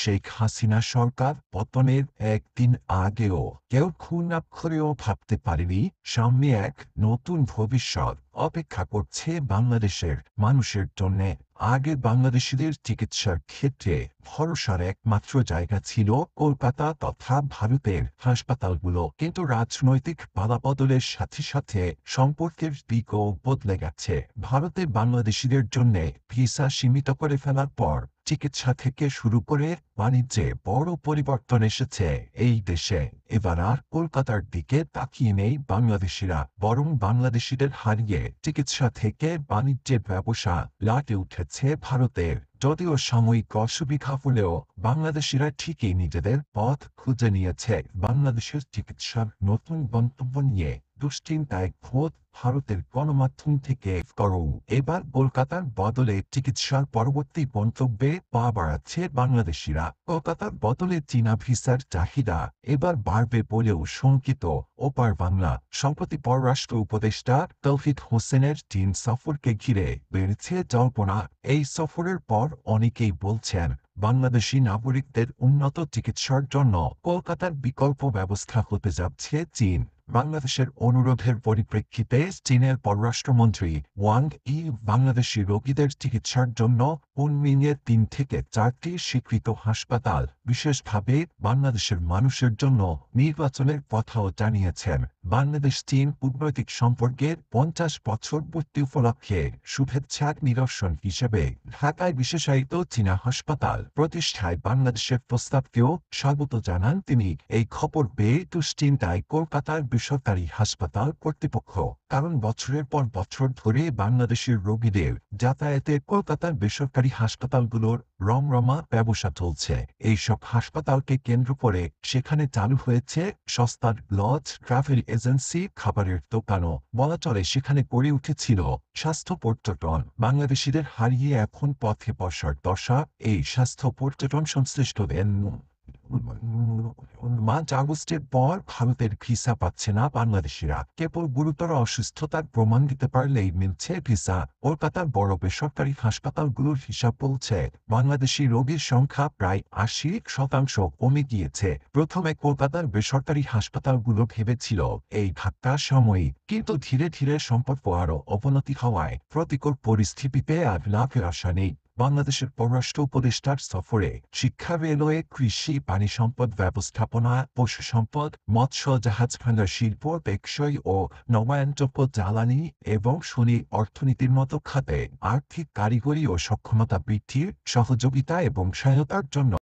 শেখ হাসিনা সরকার পতনের একদিন আগেও কেউ ঘুণাক্ষরেও ভাবতে পারেনি সামনে এক নতুন ভবিষ্যৎ অপেক্ষা করছে বাংলাদেশের মানুষের জন্য। আগে বাংলাদেশিদের চিকিৎসার ক্ষেত্রে ভরসার একমাত্র জায়গা ছিল কলকাতা তথা ভারতের হাসপাতালগুলো, কিন্তু রাজনৈতিক পালাবদলের সাথে সাথে সম্পর্কের দিকও বদলে গেছে। ভারতে বাংলাদেশিদের জন্য ভিসা সীমিত করে ফেলার পর চিকিৎসা থেকে শুরু করে বাণিজ্যে বড় পরিবর্তন এসেছে এই দেশে। এবার আর কলকাতার দিকে তাকিয়ে নেই বাংলাদেশিরা, বরং বাংলাদেশিদের হারিয়ে চিকিৎসা থেকে বাণিজ্যের ব্যবসা লাটে উঠেছে ভারতের। যদিও সাময়িক অসুবিধা হলেও বাংলাদেশিরা ঠিকই নিজেদের পথ খুঁজে নিয়েছে। বাংলাদেশের চিকিৎসার নতুন গন্তব্য নিয়ে দুশ্চিন্তায় খোদ ভারতের গণমাধ্যম থেকে করো। এবার কলকাতার বদলে চিকিৎসার পরবর্তী গন্তব্যে পা বাড়াচ্ছে বাংলাদেশিরা। কলকাতার বদলে চীনা ভিসার চাহিদা এবার বাড়বে বলেও শঙ্কিত ওপার বাংলা। সম্প্রতি পররাষ্ট্র উপদেষ্টা তৌহিদ হোসেনের চীন সফরকে ঘিরে বেড়েছে জল্পনা। এই সফরের পর অনেকেই বলছেন বাংলাদেশি নাগরিকদের উন্নত চিকিৎসার জন্য কলকাতার বিকল্প ব্যবস্থা হতে যাচ্ছে চীন। বাংলাদেশের অনুরোধের পরিপ্রেক্ষিতে চীনের পররাষ্ট্রমন্ত্রী ওয়াং ই বাংলাদেশি রোগীদের চিকিৎসার জন্য কুনমিংয়ে ৩ থেকে ৪টি স্বীকৃত হাসপাতাল, বিশেষভাবে বাংলাদেশের মানুষের জন্য নির্বাচনের কথাও জানিয়েছেন। বাংলাদেশ চীন কূটনৈতিক সম্পর্কের ৫০ বছর পূর্তি উপলক্ষে শুভেচ্ছার নিদর্শন হিসেবে ঢাকায় বিশেষায়িত চীনা হাসপাতাল প্রতিষ্ঠায় বাংলাদেশের প্রস্তাবকেও স্বাগত জানান তিনি। এই খবর পেয়ে দুশ্চিন্তায় কলকাতার বেসরকারি হাসপাতাল কর্তৃপক্ষ, কারণ বছরের পর বছর ধরে বাংলাদেশের রোগীদের যাতায়াতে কলকাতার বেসরকারি হাসপাতালগুলোর রমরমা ব্যবসা চলছে। এইসব হাসপাতালকে কেন্দ্র করে সেখানে চালু হয়েছে সস্তার লজ, ট্রাভেল এজেন্সি, খাবারের দোকানও। বলা চলে সেখানে গড়ে উঠেছিল স্বাস্থ্য পর্যটন। বাংলাদেশিদের হারিয়ে এখন পথে বসার দশা এই স্বাস্থ্য পর্যটন সংশ্লিষ্টদের। মার্চ আগস্টের পর ভারতের ভিসা পাচ্ছে না বাংলাদেশিরা। কেবল গুরুতর অসুস্থতার প্রমাণ দিতে পারলেই মিলছে ভিসা। কলকাতার বড় বেসরকারি হাসপাতালগুলোর হিসাব বলছে বাংলাদেশি রোগীর সংখ্যা প্রায় ৮০% কমে গিয়েছে। প্রথমে কলকাতার বেসরকারি হাসপাতালগুলো ভেবেছিল এই ধাক্কা সাময়িক, কিন্তু ধীরে ধীরে সম্পর্ক আরও অবনতি হওয়ায় প্রতিকূল পরিস্থিতিতে আর লাভের আশা নেই। বাংলাদেশের পররাষ্ট্র উপদেষ্টার সফরে শিক্ষা, রেলওয়ে, কৃষি, পানি সম্পদ ব্যবস্থাপনা, পশু সম্পদ, মৎস্য, জাহাজ ভাঙা শিল্প, টেকসই ও নবায়নযোগ্য জ্বালানি এবং খনি অর্থনীতির মতো খাতে আর্থিক, কারিগরি ও সক্ষমতা বৃদ্ধির সহযোগিতা এবং সহায়তার জন্য